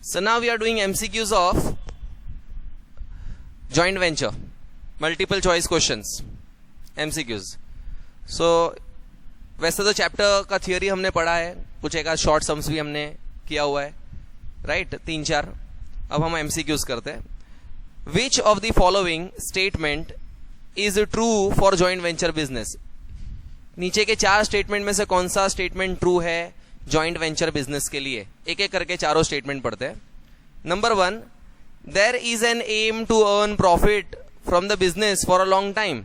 So now we are doing MCQs of joint venture, multiple choice questions, MCQs. So वैसे तो chapter का theory हमने पढ़ा है, कुछ एक आध शॉर्ट सम्स भी हमने किया हुआ है, राइट, 3-4. अब हम MCQs करते हैं. Which of the following statement is true for joint venture business? नीचे के 4 स्टेटमेंट में से कौन सा स्टेटमेंट ट्रू है जॉइंट वेंचर बिजनेस के लिए? एक एक करके चारों स्टेटमेंट पढ़ते हैं. Number 1, there is an aim to earn profit from the business for a long time.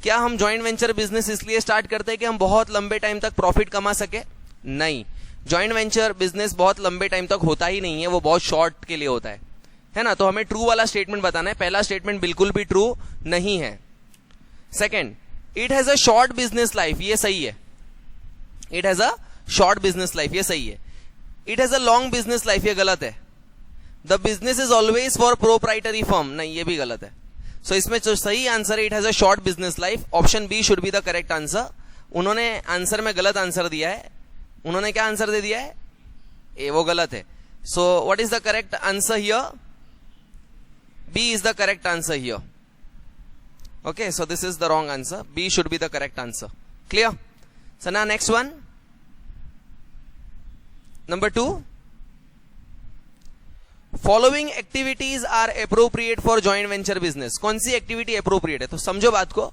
क्या हम जॉइंट वेंचर बिजनेस इसलिए स्टार्ट करते हैं कि हम बहुत लंबे टाइम तक प्रॉफिट कमा सके? नहीं, जॉइंट वेंचर बिजनेस बहुत लंबे टाइम तक होता ही नहीं है, वो बहुत शॉर्ट के लिए होता है ना. तो हमें ट्रू वाला स्टेटमेंट बताना है. पहला स्टेटमेंट बिल्कुल भी ट्रू नहीं है. Second, it has a short business life, ये सही है. It has a short business life, ये सही है. It has a long business life, ये गलत है. The business is always for proprietary firm, नहीं, ये भी गलत है. सो इसमें जो सही आंसर है it has a short business life. Option B should be the correct answer. उन्होंने आंसर में गलत आंसर दिया है. उन्होंने क्या आंसर दे दिया है? ए, वो गलत है. So what is the correct answer here? B is the correct answer here. Okay, so this is the wrong answer. B should be the correct answer. Clear? So now next one. Number 2. Following activities are appropriate for joint venture business. कौन सी activity appropriate है? तो समझो बात को.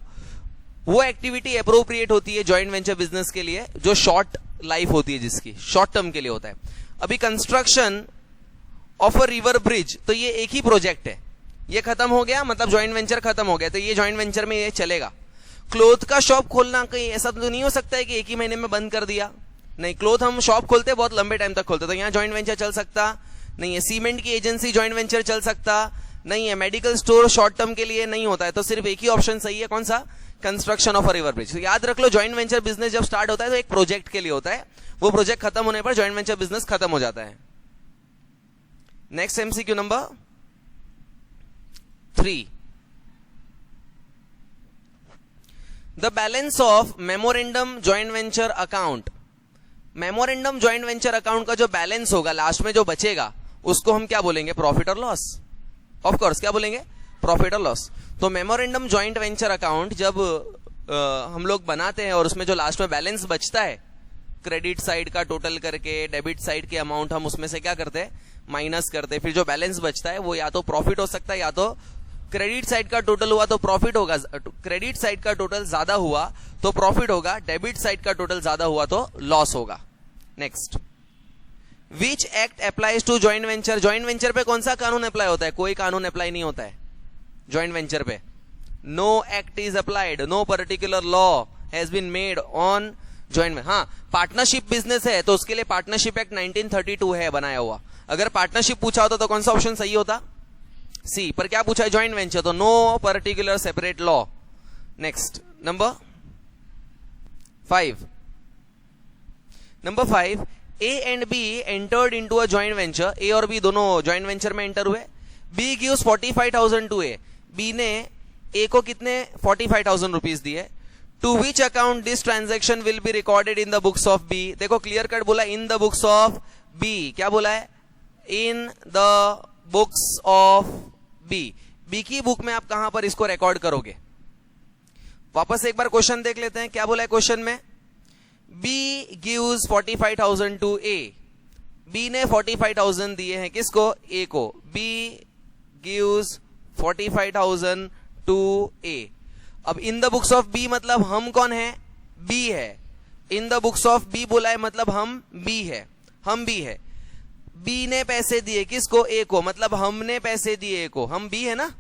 वो activity appropriate होती है joint venture business के लिए जो short life होती है, जिसकी short term के लिए होता है. अभी construction of a river bridge, तो ये एक ही प्रोजेक्ट है, ये खत्म हो गया, मतलब जॉइंट वेंचर खत्म हो गया, तो ये जॉइंट वेंचर में ये चलेगा. क्लोथ का शॉप खोलना कहीं ऐसा तो नहीं हो सकता है कि एक ही महीने में बंद कर दिया. नहीं, क्लोथ हम शॉप खोलते बहुत लंबे टाइम तक खोलते, तो यहाँ जॉइंट वेंचर चल सकता नहीं है. सीमेंट की एजेंसी जॉइंट वेंचर चल सकता नहीं है. मेडिकल स्टोर शॉर्ट टर्म के लिए नहीं होता है. तो सिर्फ एक ही ऑप्शन सही है, कौन सा? Construction of a river bridge. तो याद रख लो, जॉइंट वेंचर बिजनेस जब स्टार्ट होता है तो एक प्रोजेक्ट के लिए होता है, वो प्रोजेक्ट खत्म होने पर जॉइंट वेंचर बिजनेस खत्म हो जाता है. Next MCQ number 3. The balance of memorandum joint venture account. Memorandum joint venture account का जो बैलेंस होगा, लास्ट में जो बचेगा, उसको हम क्या बोलेंगे? प्रॉफिट और लॉस. ऑफ कोर्स क्या बोलेंगे? प्रॉफिट और लॉस. तो मेमोरेंडम जॉइंट वेंचर अकाउंट जब हम लोग बनाते हैं और उसमें जो लास्ट में बैलेंस बचता है, क्रेडिट साइड का टोटल करके डेबिट साइड के अमाउंट हम उसमें से क्या करते हैं? माइनस करते हैं. फिर जो बैलेंस बचता है वो या तो प्रॉफिट हो सकता है, या तो क्रेडिट साइड का टोटल हुआ तो प्रॉफिट होगा, क्रेडिट साइड का टोटल ज्यादा हुआ तो प्रॉफिट होगा, डेबिट साइड का टोटल ज्यादा हुआ तो लॉस होगा. Next, which act applies to joint venture. Joint venture पे कौन सा कानून अप्लाई होता है? कोई कानून अप्लाई नहीं होता है जॉइंट वेंचर पे. No act is applied, no particular law has been made on joint. हाँ, पार्टनरशिप बिजनेस है तो उसके लिए पार्टनरशिप एक्ट 1932 है बनाया हुआ. अगर पार्टनरशिप पूछा होता तो कौन सा ऑप्शन सही होता? सी. पर क्या पूछा है? जॉइंट वेंचर, तो no particular separate law. Next, number 5. Number 5, A and B entered into a joint venture. A और बी दोनों जॉइंट वेंचर में एंटर हुए. B gives 45,000 to A. B ने ए को कितने 45,000 रुपीज दिए. To which account this transaction will be recorded in the books of B. देखो clear cut बोला, in the books of B. क्या बोला है? In the books of B. B की बुक में आप कहां पर इसको रिकॉर्ड करोगे? वापस एक बार क्वेश्चन देख लेते हैं. क्या बोला है क्वेश्चन में? B gives 45,000 to A. B ने 45,000 दिए हैं किसको? ए को. B gives 45,000 to A. अब in the books of B मतलब हम कौन है? बी है. In the books of B बोला है मतलब हम बी है, हम बी है. बी ने पैसे दिए किसको? ए को, मतलब हमने पैसे दिए ए को. हम बी है ना.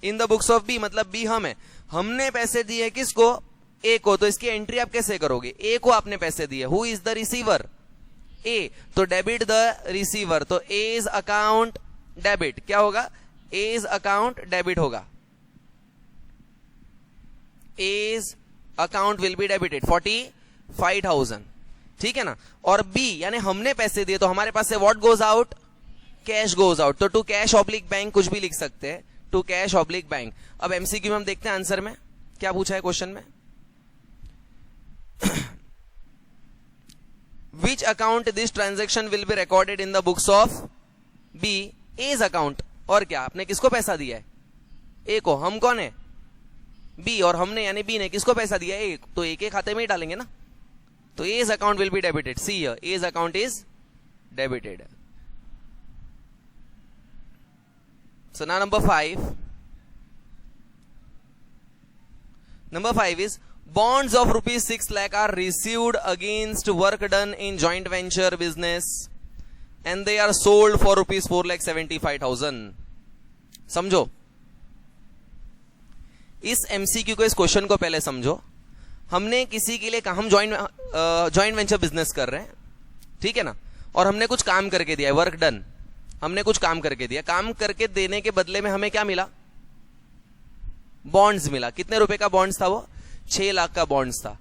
In the books of B मतलब बी हम है. हमने पैसे दिए किसको? ए को. तो इसकी एंट्री आप कैसे करोगे? ए को आपने पैसे दिए. Who is the receiver? A. तो डेबिट द रिसीवर. तो एज अकाउंट डेबिट. क्या होगा? एज अकाउंट डेबिट होगा. A's account will be debited 45,000. ठीक है ना. और बी यानी हमने पैसे दिए तो हमारे पास से what goes out? Cash goes out. तो टू कैश ऑब्लिक बैंक कुछ भी लिख सकते हैं, टू कैश ऑब्लिक बैंक. अब एमसीक्यू में हम देखते हैं आंसर में क्या पूछा है क्वेश्चन में. Which account this transaction will be recorded in the books of B A's account, और क्या आपने किसको पैसा दिया है, ए को, हम कौन है बी, और हमने यानी बी ने किसको पैसा दिया ए, तो ए के खाते में ही डालेंगे ना, तो A's account will be debited, see here A's account is debited. So now number 5. Number 5 is bonds of rupees 6 lakh are received against work done in joint venture business and they are sold for rupees 4,75,000. समझो इस MCQ को, इस question को पहले समझो. हमने किसी के लिए कहा, हम जॉइंट वेंचर बिजनेस कर रहे हैं, ठीक है ना, और हमने कुछ काम करके दिया, वर्क डन, हमने कुछ काम करके दिया. काम करके देने के बदले में हमें क्या मिला, बॉन्ड्स मिला. कितने रुपए का बॉन्ड्स था वो, 6 लाख का बॉन्ड्स था.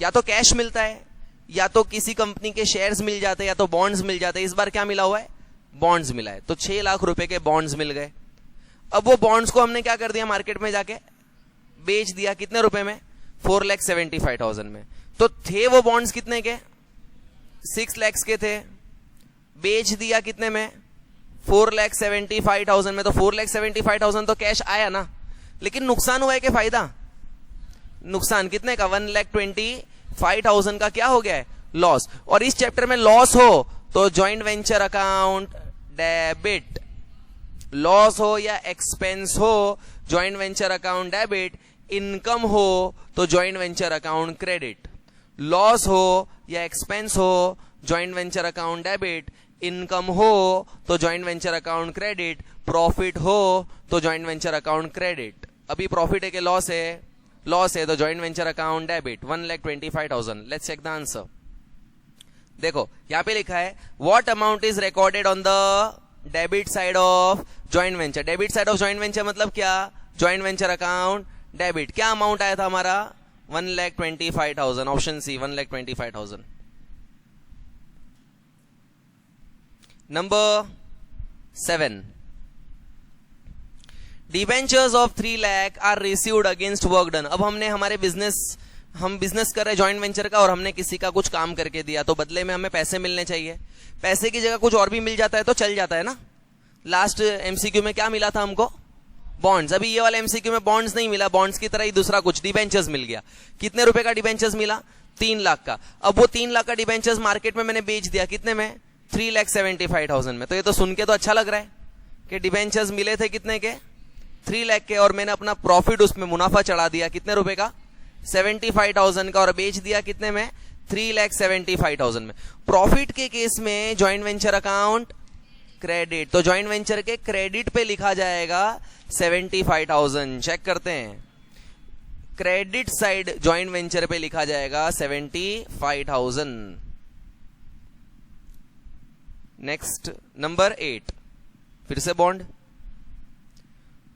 या तो कैश मिलता है, या तो किसी कंपनी के शेयर्स मिल जाते, या तो बॉन्ड्स मिल जाते. इस बार क्या मिला हुआ है, बॉन्ड्स मिला है. तो 6 लाख रुपए के बॉन्ड्स मिल गए. अब वो बॉन्ड्स को हमने क्या कर दिया, मार्केट में जाके बेच दिया. कितने रुपए में, 4,75,000 में. तो थे वो बॉन्ड्स कितने के, 6 लाख के थे. बेच दिया कितने में, 4,75,000 में. तो 4,75,000 तो कैश आया ना, लेकिन नुकसान हुआ है कि फायदा, नुकसान कितने का, 1,25,000 का क्या हो गया है, लॉस. और इस चैप्टर में लॉस हो तो joint venture account debit, loss हो या एक्सपेंस हो joint venture account debit, income हो तो joint venture account credit. Loss हो या एक्सपेंस हो joint venture account debit, income हो तो joint venture account credit, profit हो तो जॉइंट वेंचर अकाउंट क्रेडिट. अभी प्रॉफिट है कि लॉस है, लॉस है तो joint venture account debit 1,25,000. Let's check the answer. देखो यहां पे लिखा है what amount is recorded on the debit side of joint venture. Debit side of joint venture मतलब क्या, जॉइंट वेंचर अकाउंट डेबिट. क्या अमाउंट आया था हमारा, 1,25,000. Option C 1,25,000. Number 7. Debentures of 3 lakh are received against work done. अब हमने हमारे हम बिजनेस कर रहे हैं जॉइंट वेंचर का, और हमने किसी का कुछ काम करके दिया, तो बदले में हमें पैसे मिलने चाहिए. पैसे की जगह कुछ और भी मिल जाता है तो चल जाता है ना. लास्ट एमसीक्यू में क्या मिला था हमको, बॉन्ड्स. अभी ये वाले एमसीक्यू में बॉन्ड्स नहीं मिला, बॉन्ड्स की तरह ही दूसरा कुछ डिबेंचर्स मिल गया. कितने रुपए का डिबेंचर्स मिला, 3 लाख का. अब वो 3 लाख का डिबेंचर्स मार्केट में मैंने बेच दिया, कितने में, 3,75,000 में. तो ये तो सुन के तो अच्छा लग रहा है कि डिबेंचर्स मिले थे कितने के, 3 लाख के, और मैंने अपना प्रॉफिट उसमें मुनाफा चढ़ा दिया कितने रुपए का, 75,000 का, और बेच दिया कितने में, 3,75,000 में. प्रॉफिट के केस में जॉइंट वेंचर अकाउंट क्रेडिट, तो जॉइंट वेंचर के क्रेडिट पे लिखा जाएगा 75,000. चेक करते हैं, क्रेडिट साइड जॉइंट वेंचर पे लिखा जाएगा 75,000. Next number 8. फिर से बॉन्ड.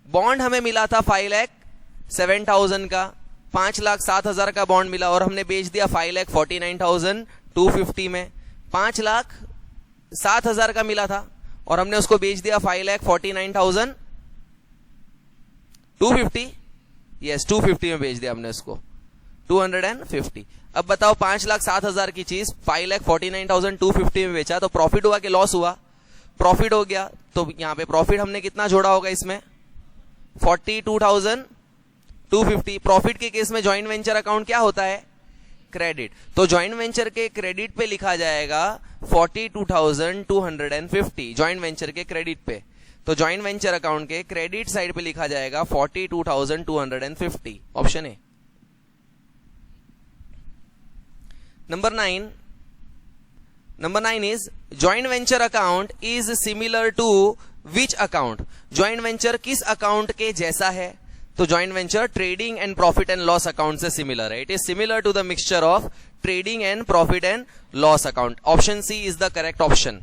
बॉन्ड हमें मिला था 5,07,000 का, 5,07,000 का बॉन्ड मिला, और हमने बेच दिया 5,49,250 में. 5,07,000 का मिला था और हमने उसको बेच दिया 5,49,250. यस 250 में बेच दिया हमने उसको, 250. अब बताओ 5,07,000 की चीज 5,49,250 में बेचा, तो प्रॉफिट हुआ कि लॉस हुआ, प्रॉफिट हो गया. तो यहां पे प्रॉफिट हमने कितना जोड़ा होगा इसमें, 42,250. प्रॉफिट के केस में जॉइंट वेंचर अकाउंट क्या होता है, क्रेडिट. तो जॉइंट वेंचर के क्रेडिट पे लिखा जाएगा 42,250 जॉइंट वेंचर के क्रेडिट पे. तो जॉइंट वेंचर अकाउंट के क्रेडिट साइड पे लिखा जाएगा 42,250. Option A. Number 9. Number 9 is joint venture account is similar to which account. Joint venture किस अकाउंट के जैसा है, तो joint venture trading and profit and loss account से सिमिलर है. It is similar to the mixture of trading and profit and loss account. Option C is the correct option.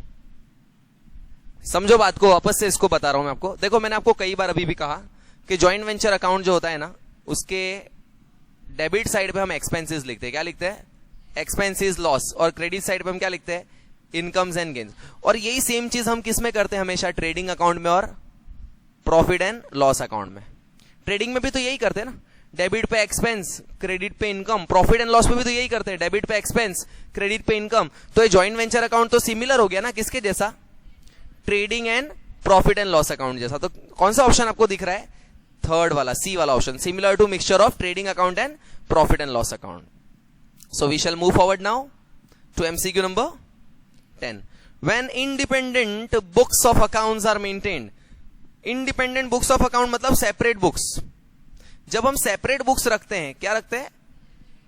समझो बात को, वापस से इसको बता रहा हूं मैं आपको. देखो मैंने आपको कई बार अभी भी कहा कि जॉइंट वेंचर अकाउंट जो होता है ना, उसके डेबिट साइड पे हम एक्सपेंसेस लिखते हैं. क्या लिखते हैं, एक्सपेंसेस लॉस, और क्रेडिट साइड पे हम क्या लिखते हैं, इनकम्स एंड गेन्स. और यही सेम चीज हम किस में करते हैं हमेशा, ट्रेडिंग अकाउंट में और प्रॉफिट एंड लॉस अकाउंट में. ट्रेडिंग में भी तो यही करते हैं ना, डेबिट पे एक्सपेंस, क्रेडिट पे इनकम. प्रॉफिट एंड लॉस पे भी तो यही करते हैं, डेबिट पे एक्सपेंस, क्रेडिट पे इनकम. तो ये जॉइंट वेंचर अकाउंट तो सिमिलर हो गया ना, किसके जैसा, trading and profit and loss account जैसा। तो कौन सा ऑप्शन आपको दिख रहा है? थर्ड वाला, सी वाला option, similar to mixture of trading account and profit and loss account. So we shall move forward now to MCQ number 10. When independent books of accounts are maintained, independent books of account मतलब separate books. जब हम separate books रखते हैं, क्या रखते हैं?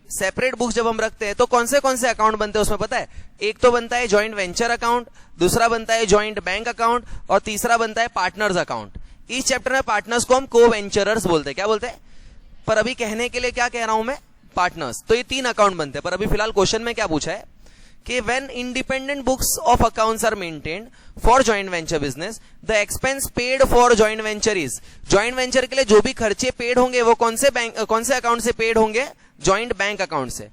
Separate books जब हम रखते हैं तो कौन से अकाउंट बनते हैं उसमें पता है? एक तो बनता है जॉइंट वेंचर अकाउंट, दूसरा बनता है जॉइंट बैंक अकाउंट, और तीसरा बनता है पार्टनर्स अकाउंट। इस चैप्टर में पार्टनर्स को हम को वेंचरर्स बोलते हैं। क्या बोलते हैं? पर अभी कहने के लिए क्या कह रहा हूं मैं? पार्टनर्स। तो ये 3 अकाउंट बनते हैं, पर अभी फिलहाल क्वेश्चन में क्या पूछा है कि when independent books of accounts are maintained for joint venture business, the expense paid for joint venture is, joint venture के लिए जो भी खर्चे पेड होंगे वो कौन से अकाउंट से पेड होंगे? जॉइंट बैंक अकाउंट से।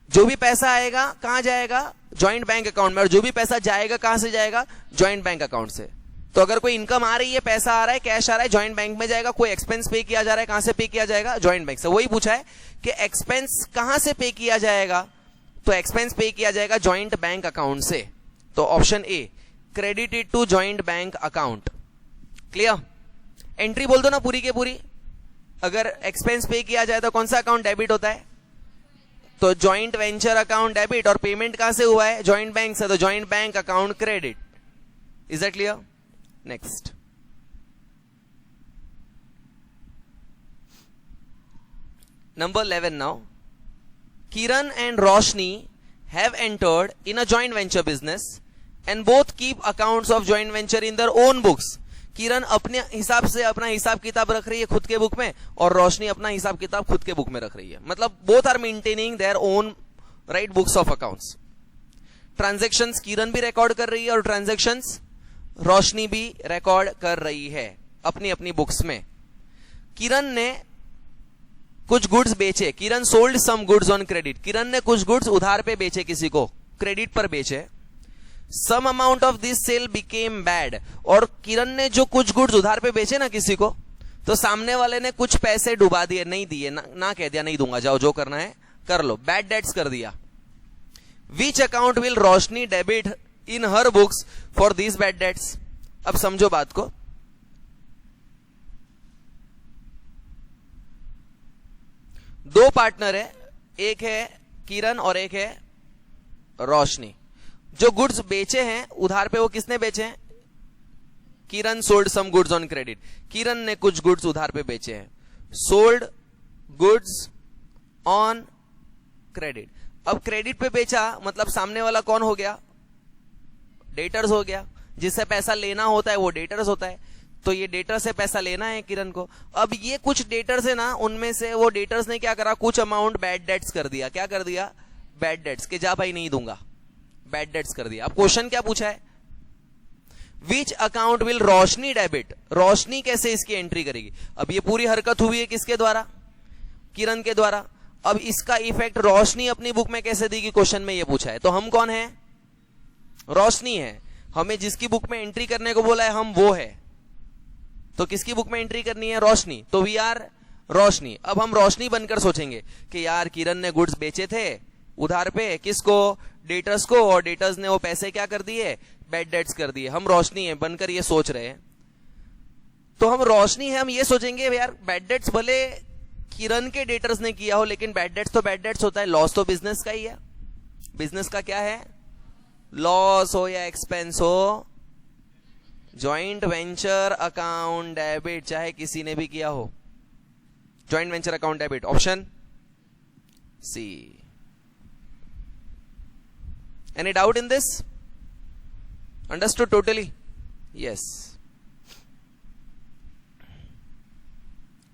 जो भी पैसा आएगा कहां जाएगा? जॉइंट बैंक अकाउंट में। और जो भी पैसा जाएगा कहां से जाएगा? जॉइंट बैंक अकाउंट से। तो अगर कोई इनकम आ रही है, पैसा आ रहा है, कैश आ रहा है, जॉइंट बैंक में जाएगा। कोई एक्सपेंस पे किया जा रहा है, कहां से पे किया जाएगा? जॉइंट बैंक से। वही पूछा है कि एक्सपेंस कहां से पे किया जाएगा? तो एक्सपेंस पे किया जाएगा जॉइंट बैंक अकाउंट से। तो option A, credited to joint bank account. Clear? Entry बोल दो ना पूरी के पूरी। अगर एक्सपेंस पे किया जाए तो कौन सा अकाउंट डेबिट होता है? तो जॉइंट वेंचर अकाउंट डेबिट। और पेमेंट कहां से हुआ है? जॉइंट बैंक से। तो joint bank account credit. Is that clear? Next, number 11 now. Kiran and Roshni have entered in a joint venture business and both keep accounts of joint venture in their own books. किरण अपने हिसाब से अपना हिसाब किताब रख रही है खुद के बुक में, और रोशनी अपना हिसाब किताब खुद के बुक में रख रही है। मतलब both are maintaining their own right books of accounts. Transactions Kiran भी रिकॉर्ड कर रही है और ट्रांजैक्शंस रोशनी भी रिकॉर्ड कर रही है अपनी अपनी बुक्स में। किरण ने कुछ गुड्स बेचे। Kiran sold some goods on credit. Kiran ने कुछ गुड्स उधार पे बेचे, किसी को क्रेडिट पर बेचे। Some amount of this sale became bad. और किरण ने जो कुछ गुड्स उधार पे बेचे ना किसी को, तो सामने वाले ने कुछ पैसे डुबा दिए, नहीं दिए, ना कह दिया नहीं दूंगा, जाओ जो करना है कर लो, बैड डेट्स कर दिया। विच account will Roshni debit in her books for this bad debts? अब समझो बात को। दो पार्टनर है, एक है किरण और एक है रोशनी। जो गुड्स बेचे हैं उधार पे वो किसने बेचे हैं? Kiran sold some goods on credit. Kiran ने कुछ गुड्स उधार पे बेचे हैं। Sold goods on credit. अब क्रेडिट पे बेचा मतलब सामने वाला कौन हो गया? डेटर्स हो गया। जिससे पैसा लेना होता है वो डेटर्स होता है। तो ये डेटर से पैसा लेना है किरण को। अब ये कुछ डेटर्स है ना, उनमें से वो डेटर्स ने क्या करा? कुछ अमाउंट बैड डेट्स कर दिया। क्या कर दिया? बैड डेट्स, के जा भाई नहीं दूंगा, बैड डेट्स कर दिया। अब क्वेश्चन क्या पूछा है? Which account will Roshni debit? Roshni कैसे इसकी एंट्री करेगी? अब ये पूरी हरकत हुई है किसके द्वारा? किरण के द्वारा। अब इसका इफेक्ट रोशनी अपनी बुक में कैसे देगी? क्वेश्चन में ये पूछा है। तो हम कौन है? रोशनी है। हमें जिसकी बुक में एंट्री करने को बोला है हम वो है। तो किसकी बुक में एंट्री करनी है? रोशनी। तो वी आर रोशनी। अब हम रोशनी बनकर सोचेंगे कि यार किरण ने गुड्स बेचे थे उधार पे, किसको? डेटर्स को, और डेटर्स ने वो पैसे क्या कर दिए? बैड डेट्स कर दिए। हम रोशनी है बनकर ये सोच रहे हैं। तो हम रोशनी है, हम ये सोचेंगे यार बैड डेट्स भले किरण के डेटर्स ने किया हो, लेकिन बैड डेट्स तो बैड डेट्स होता है। लॉस तो बिजनेस का ही है। बिजनेस का क्या है? लॉस हो या एक्सपेंस हो, जॉइंट वेंचर अकाउंट डेबिट, चाहे किसी ने भी किया हो, joint venture account debit. Option C. Any doubt in this? Understood totally? Yes.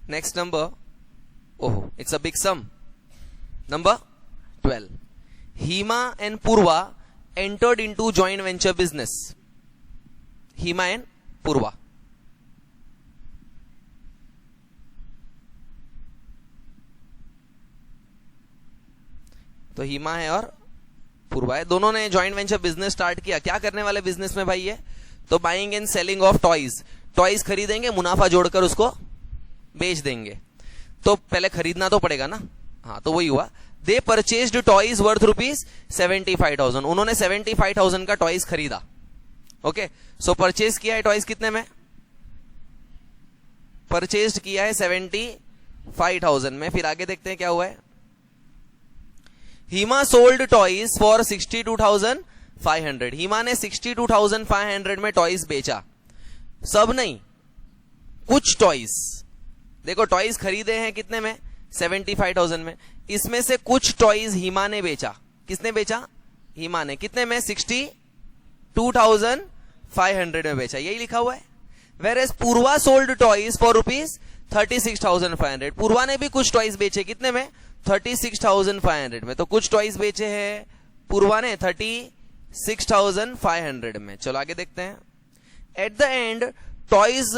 Next number, ओहो it's a big sum. Number 12. Hima and Purva entered into joint venture business. Hima and Purva. तो हीमा है और पूर्वा है, दोनों ने joint venture business start किया। क्या करने वाले बिजनेस में भाई ये? तो buying and selling of toys. Toys खरीदेंगे, मुनाफा जोड़कर उसको बेच देंगे। तो पहले खरीदना तो पड़ेगा ना। हाँ, तो वही हुआ। दे परचेज्ड टॉयज वर्थ ₹75,000। उन्होंने 75,000 का टॉयज खरीदा। ओके, सो परचेज किया है टॉयज कितने में? परचेज किया है 75,000 में। फिर आगे देखते हैं क्या हुआ है। Hima sold toys for 62,500। Hima ने 62,500 में टॉयज बेचा। सब नहीं, कुछ टॉयज। देखो टॉयज खरीदे हैं कितने में? 75,000 में। इसमें से कुछ टॉयज हीमा ने बेचा। किसने बेचा? हीमा ने। कितने में? 62,500 में बेचा, यही लिखा हुआ है। Whereas Purva sold toys for rupees 36,500। पूर्वा ने भी कुछ टॉयज बेचे। कितने में? 36,500 में। तो कुछ टॉयज बेचे हैं पूर्वा ने 36,500 में। चलो आगे देखते हैं। At the end toys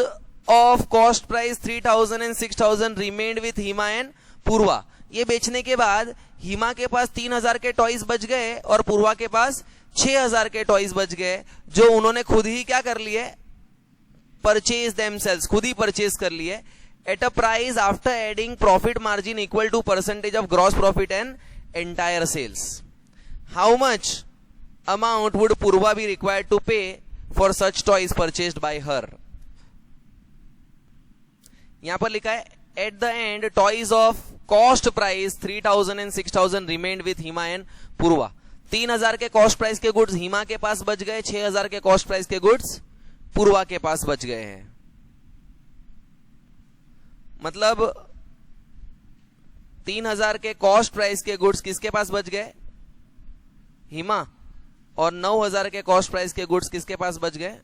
of cost price 3,000 and 6,000 remained with Hima and Purva. ये बेचने के बाद हीमा के पास 3,000 के टॉयज बच गए और पूर्वा के पास 6,000 के टॉयज बच गए, जो उन्होंने खुद ही क्या कर लिए? परचेज देमसेल्व्स, खुद ही परचेज कर लिए। At a price after adding profit margin equal to percentage of gross profit and entire sales. How much amount would Purva be required to pay for such toys purchased by her? यहां पर लिखा है at the end toys of cost price 3,000 and 6,000 remained with Hima and Purva. 3,000 के cost price के goods Hima के पास बच गए, 6,000 के कॉस्ट प्राइस के गुड्स पूर्वा के पास बच गए हैं। मतलब 3,000 के कॉस्ट प्राइस के गुड्स किसके पास बच गए? हीमा। और 9,000 के कॉस्ट प्राइस के गुड्स किसके पास बच गए?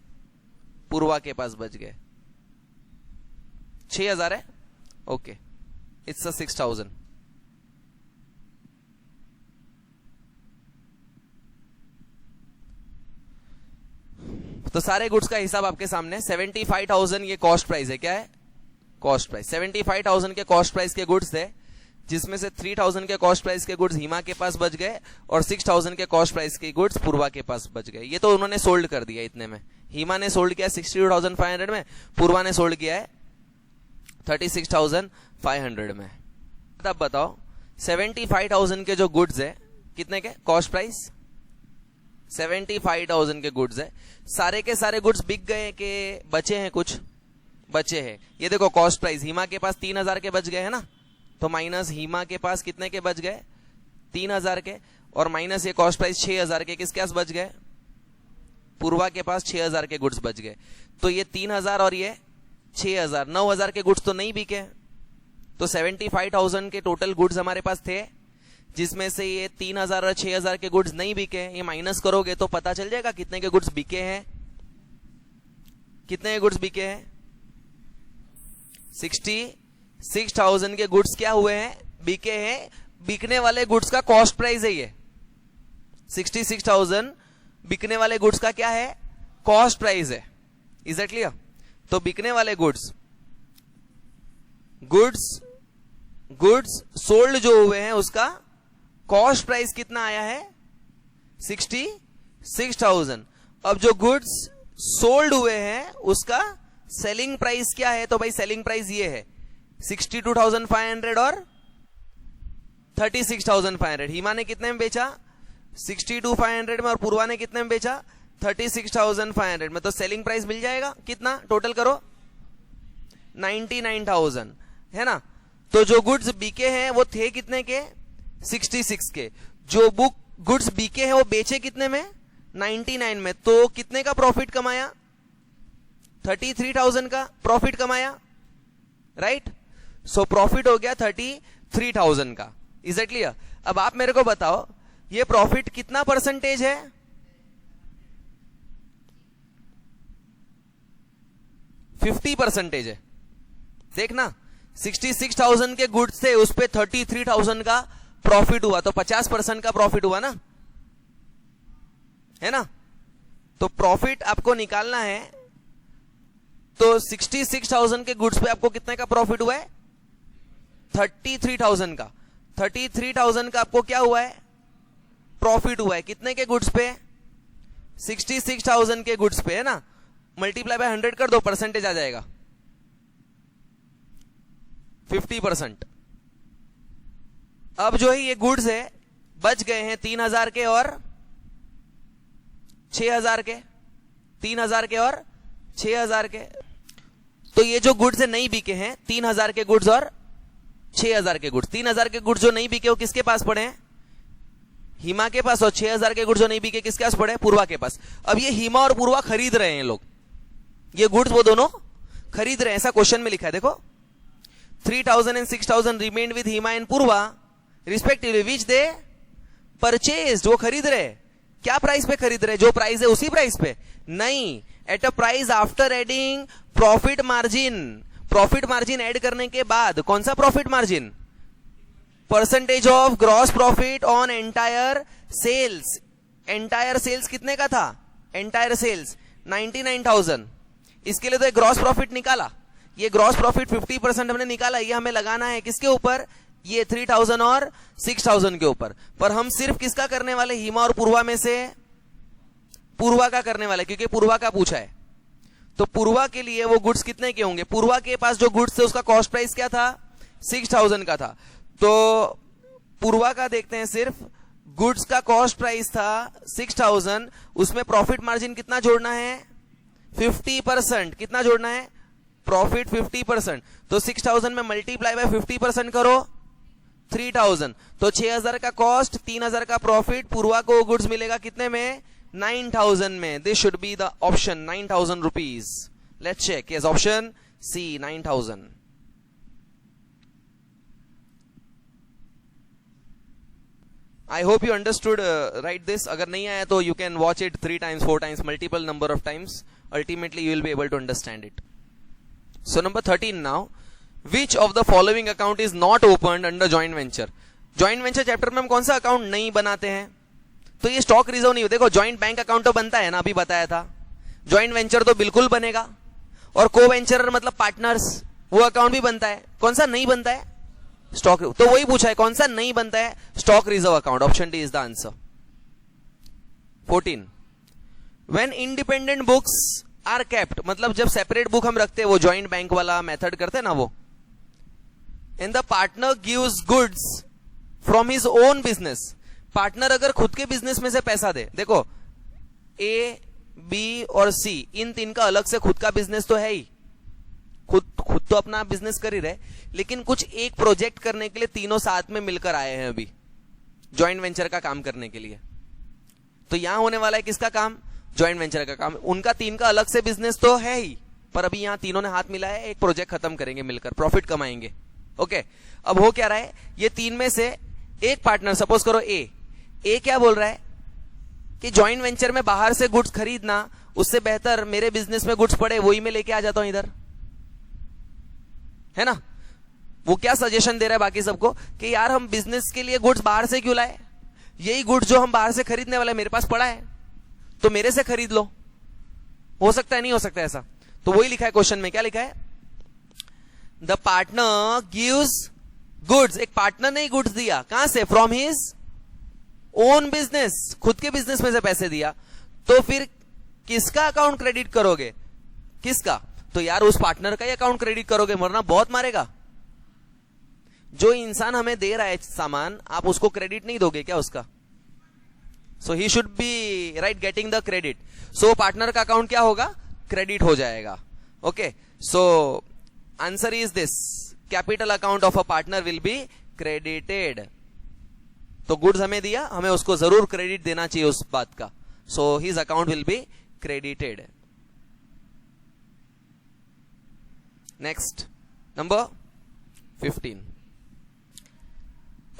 पूर्वा के पास बच गए। 6,000 है, ओके, इट्स 6,000। तो सारे गुड्स का हिसाब आपके सामने। 75,000 ये कॉस्ट प्राइस है। क्या है? Cost price. 75,000 के कॉस्ट प्राइस के गुड्स थे, जिसमें से 3,000 के कॉस्ट प्राइस के गुड्स हीमा के पास बच गए और 6,000 के कॉस्ट प्राइस के गुड्स पूर्वा के पास बच गए। ये तो उन्होंने सोल्ड कर दिया इतने में। हीमा ने सोल्ड किया 62,500 में, पूर्वा ने सोल्ड किया है 36,500 में। तब बताओ 75,000 के जो गुड्स है कितने के कॉस्ट प्राइस? 75,000 के गुड्स है। सारे के सारे गुड्स बिक गए कि बचे हैं? कुछ बचे हैं। ये देखो कॉस्ट प्राइस हीमा के पास 3,000 के बच गए हैं ना, तो माइनस हीमा के पास कितने के बच गए? 3,000 के, और माइनस ये कॉस्ट प्राइस 6,000 के किसके पास बच गए? पूर्वा के पास 6,000 के गुड्स बच गए। तो ये 3,000 और ये 6,000, 9,000 के गुड्स तो नहीं बिके। तो 75,000 के टोटल गुड्स हमारे पास थे, जिसमें से ये 3,000 और 6,000 के गुड्स नहीं बिके। ये माइनस करोगे तो पता चल जाएगा कितने के गुड्स बिके हैं। कितने के गुड्स बिके हैं? 66,000 के गुड्स क्या हुए हैं? बिके हैं। बिकने वाले गुड्स का कॉस्ट प्राइस है ये। 66,000 बिकने वाले गुड्स का क्या है? कॉस्ट प्राइस है। Is that clear? तो बिकने वाले गुड्स सोल्ड जो हुए हैं उसका कॉस्ट प्राइस कितना आया है? 66,000। अब जो गुड्स सोल्ड हुए हैं उसका सेलिंग प्राइस क्या है? तो भाई सेलिंग प्राइस ये है 62,500 और 36,500। हीमा ने कितने में बेचा? 62,500 में, और पूर्वा ने कितने में बेचा? 36,500 में। तो सेलिंग प्राइस मिल जाएगा कितना? टोटल करो 99,000 है ना। तो जो गुड्स बिके हैं वो थे कितने के? 66 के। जो गुड्स बिके हैं वो बेचे कितने में? 99 में। तो कितने का प्रॉफिट कमाया? 33,000 का प्रॉफिट कमाया, राइट? सो प्रॉफिट हो गया 33,000 का। Is that clear? अब आप मेरे को बताओ ये प्रॉफिट कितना परसेंटेज है? 50% है। देखना 66,000 के गुड्स थे, उस पे 33,000 का प्रॉफिट हुआ, तो 50% का प्रॉफिट हुआ ना, है ना। तो प्रॉफिट आपको निकालना है, तो 66,000 के गुड्स पे आपको कितने का प्रॉफिट हुआ है? 33,000 का। 33,000 का आपको क्या हुआ है? प्रॉफिट हुआ है। कितने के गुड्स पे? 66,000 के गुड्स पे, है ना। मल्टीप्लाई बाय 100 कर दो, परसेंटेज आ जाएगा 50%। अब जो है ये गुड्स है बच गए हैं 3,000 के और 6,000 के। 3,000 के और 6,000 के। तो ये जो गुड्स है नहीं बिके हैं, 3,000 के गुड्स और 6,000 के गुड्स। 3,000 के गुड्स जो नहीं बिके वो किसके पास पड़े हैं? हिमा के पास। और 6,000 के गुड्स जो नहीं बिके किसके पास पड़े हैं? पूर्वा के पास। अब ये हिमा और पूर्वा खरीद रहे हैं लोग, ये गुड्स वो दोनों खरीद रहे हैं, ऐसा क्वेश्चन में लिखा है। देखो 3,000 and 6,000 remained with Hima and Purva respectively which they purchased। वो खरीद रहे, क्या प्राइस पे खरीद रहे? जो प्राइस है उसी प्राइस पे नहीं, at a price after adding profit margin. Profit margin add करने के बाद, कौन सा profit margin? Percentage of gross profit on entire sales. Entire sales कितने का था? Entire sales 99,000। इसके लिए तो एक ग्रॉस प्रॉफिट निकाला, ये ग्रॉस प्रॉफिट 50% हमने निकाला, ये हमें लगाना है किसके ऊपर? ये 3,000 और 6,000 के ऊपर। पर हम सिर्फ किसका करने वाले? हिमा और पूर्वा में से पूर्वा का करने वाले, क्योंकि पूर्वा का पूछा है। तो पूर्वा के लिए वो गुड्स कितने के होंगे? पूर्वा के पास जो गुड्स थे उसका कॉस्ट प्राइस क्या था? 6,000 का था। तो पूर्वा का देखते हैं, सिर्फ गुड्स का कॉस्ट प्राइस था 6,000, उसमें प्रॉफिट मार्जिन कितना जोड़ना है? 50%। कितना जोड़ना है? प्रॉफिट 50%। तो 6,000 में मल्टीप्लाई बाय 50% करो, 3,000। तो 6,000 का कॉस्ट, 3,000 का प्रॉफिट, पूर्वा को गुड्स मिलेगा कितने में? 9,000 में। This should be the option 9,000 rupees. Let's check. Yes, option C 9,000। I hope you understood right this. अगर नहीं आया तो you can watch it 3 times, 4 times, multiple number of times. Ultimately you will be able to understand it. So number 13 now. Which of the following account is not opened under joint venture? Joint venture chapter में हम कौन सा account नहीं बनाते हैं? तो ये stock reserve नहीं हो। देखो जॉइंट बैंक अकाउंट तो बनता है ना, अभी बताया था। जॉइंट वेंचर तो बिल्कुल बनेगा, और को वेंचर मतलब पार्टनर्स, वो अकाउंट भी बनता है। कौन सा नहीं बनता है? स्टॉक। तो वही पूछा है, कौन सा नहीं बनता है? Stock reserve account. Option D is the answer. 14 when independent books are kept, मतलब जब सेपरेट बुक हम रखते हैं, वो जॉइंट बैंक वाला मेथड करते हैं ना वो। And the partner gives goods from his own business. Partner अगर खुद के बिजनेस में से पैसा दे, देखो ए, बी और सी, इन तीन का अलग से खुद का बिजनेस तो है ही, खुद तो अपना बिजनेस कर ही रहे, लेकिन कुछ एक प्रोजेक्ट करने के लिए तीनों साथ में मिलकर आए हैं अभी जॉइंट वेंचर का काम करने के लिए। तो यहां होने वाला है किसका काम? जॉइंट वेंचर का काम। उनका तीन का अलग से बिजनेस तो है ही, पर अभी यहां तीनों ने हाथ मिलाया है, एक प्रोजेक्ट खत्म करेंगे मिलकर, प्रॉफिट कमाएंगे। ओके, अब हो क्या रहा है? ये तीन में से एक पार्टनर, सपोज करो ए क्या बोल रहा है कि जॉइंट वेंचर में बाहर से गुड्स खरीदना, उससे बेहतर मेरे बिजनेस में गुड्स पड़े, वही मैं लेके आ जाता हूं इधर, है ना। वो क्या सजेशन दे रहा है बाकी सबको कि यार हम बिजनेस के लिए गुड्स बाहर से क्यों लाए? यही गुड्स जो हम बाहर से खरीदने वाले मेरे पास पड़ा है, तो मेरे से खरीद लो। हो सकता है, नहीं हो सकता ऐसा? तो वही लिखा है क्वेश्चन में। क्या लिखा है? The partner gives goods. एक पार्टनर ने गुड्स दिया, कहां से? फ्रॉम हिज ओन बिजनेस, खुद के बिजनेस में से पैसे दिया। तो फिर किसका अकाउंट क्रेडिट करोगे? किसका? तो यार उस पार्टनर का ही अकाउंट क्रेडिट करोगे, वरना बहुत मारेगा। जो इंसान हमें दे रहा है सामान, आप उसको क्रेडिट नहीं दोगे क्या उसका? So he should be right getting the credit. So partner का अकाउंट क्या होगा? क्रेडिट हो जाएगा। Okay, so answer is this, capital account of a partner will be credited. तो गुड्स हमें दिया, हमें उसको जरूर क्रेडिट देना चाहिए उस बात का। So his account will be credited. Next, number 15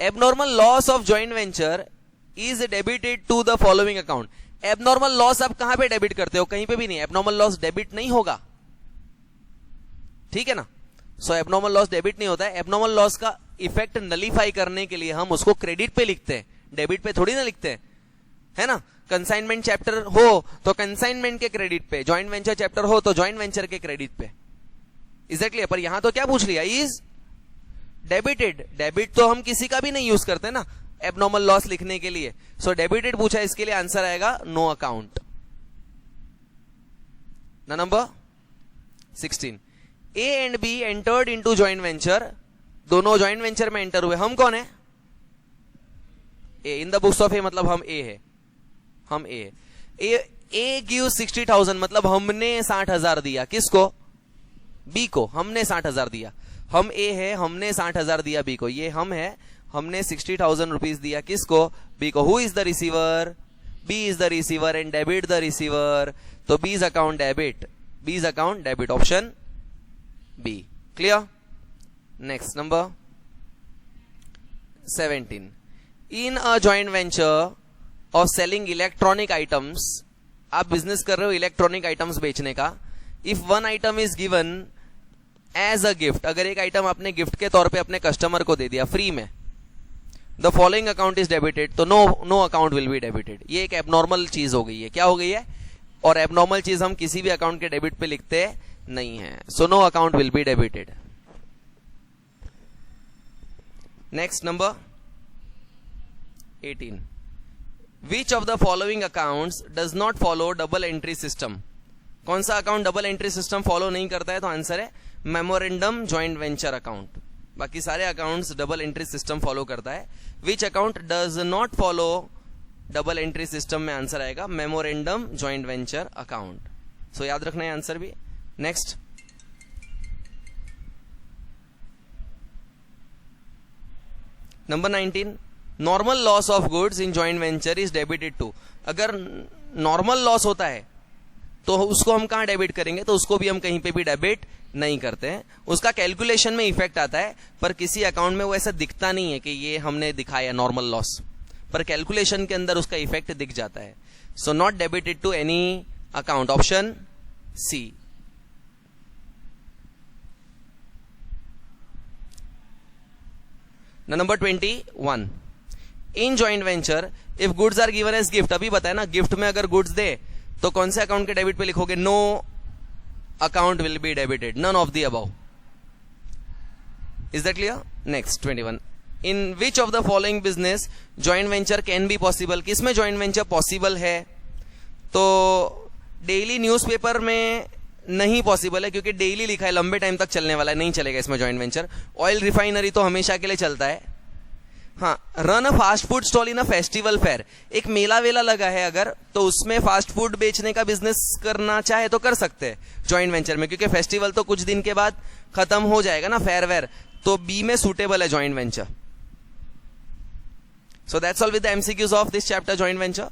abnormal loss of joint venture is debited to the following account. Abnormal loss आप कहां पे डेबिट करते हो? कहीं पे भी नहीं। एबनॉर्मल लॉस डेबिट नहीं होगा, ठीक है ना। सो एबनॉर्मल लॉस डेबिट नहीं होता है। एबनॉर्मल लॉस का इफेक्ट नलीफाई करने के लिए हम उसको क्रेडिट पे लिखते हैं, डेबिट पे थोड़ी ना लिखते हैं, है ना। कंसाइनमेंट चैप्टर हो तो कंसाइनमेंट के क्रेडिट पे, जॉइंट वेंचर चैप्टर हो तो जॉइंट वेंचर के क्रेडिट पे। एग्जैक्टली। पर यहां तो क्या पूछ लिया? Is debited. डेबिट तो हम किसी का भी नहीं यूज करते ना एबनॉर्मल लॉस लिखने के लिए। सो डेबिटेड पूछा, इसके लिए आंसर आएगा no account. Number 16 A and B entered into joint venture. दोनों जॉइंट वेंचर में एंटर हुए। हम कौन है? A. In the books of A मतलब हम ए है, हम ए है। ए गिव 60,000 मतलब हमने 60,000 दिया, किसको? बी को। हमने 60,000 दिया, हम ए है, हमने 60,000 दिया बी को, ये हम है, हमने 60,000 रुपीज दिया, किसको? बी को। Who is the receiver? B is the receiver and debit the receiver, तो B's account debit, B's account debit, option B. Clear? Next number 17, in a joint venture of selling electronic items, आप business कर रहे हो electronic items बेचने का, if one item is given as a gift, अगर एक item आपने gift के तौर पे अपने कस्टमर को दे दिया फ्री में, the following account is debited, तो no account will be debited. ये एक एबनॉर्मल चीज हो गई है, क्या हो गई है? और एबनॉर्मल चीज हम किसी भी अकाउंट के डेबिट पे लिखते नहीं है, so no account will be debited. Next number 18, which of the following accounts does not follow double entry system? कौन सा account double entry system follow नहीं करता है? तो आंसर है मेमोरेंडम जॉइंट वेंचर अकाउंट। बाकी सारे accounts double entry system follow करता है। Which account does not follow double entry system में आंसर आएगा memorandum joint venture account. So याद रखना है आंसर भी। Next number 19, normal loss of goods in joint venture is debited to. अगर normal loss होता है तो उसको हम कहां डेबिट करेंगे? तो उसको भी हम कहीं पे भी डेबिट नहीं करते हैं, उसका कैलकुलेशन में इफेक्ट आता है, पर किसी अकाउंट में वो ऐसा दिखता नहीं है कि ये हमने दिखाया नॉर्मल लॉस, पर कैलकुलेशन के अंदर उसका इफेक्ट दिख जाता है। So not debited to any account, option C. Number 21, in joint venture if goods are given as gift, अभी बताया ना, गिफ्ट में अगर गुड्स दे तो कौन से अकाउंट के डेबिट पे लिखोगे? No account will be debited, none of the above. Is that clear? Next 21, in which of the following business joint venture can be possible? किसमें जॉइंट वेंचर पॉसिबल है? तो डेली न्यूज़पेपर में नहीं possible है, क्योंकि daily लिखा है, लंबे टाइम तक चलने वाला है, नहीं चलेगा इसमें जॉइंट वेंचर। ऑयल रिफाइनरी तो हमेशा के लिए चलता है। हाँ, run a fast food stall in a festival fair, एक मेला वेला लगा है अगर, तो उसमें फास्ट फूड बेचने का बिजनेस करना चाहे तो कर सकते हैं जॉइंट वेंचर में, क्योंकि फेस्टिवल तो कुछ दिन के बाद खत्म हो जाएगा ना, फेयर वेयर, तो बी में सुटेबल है joint venture. So that's all with the MCQs of this chapter joint venture.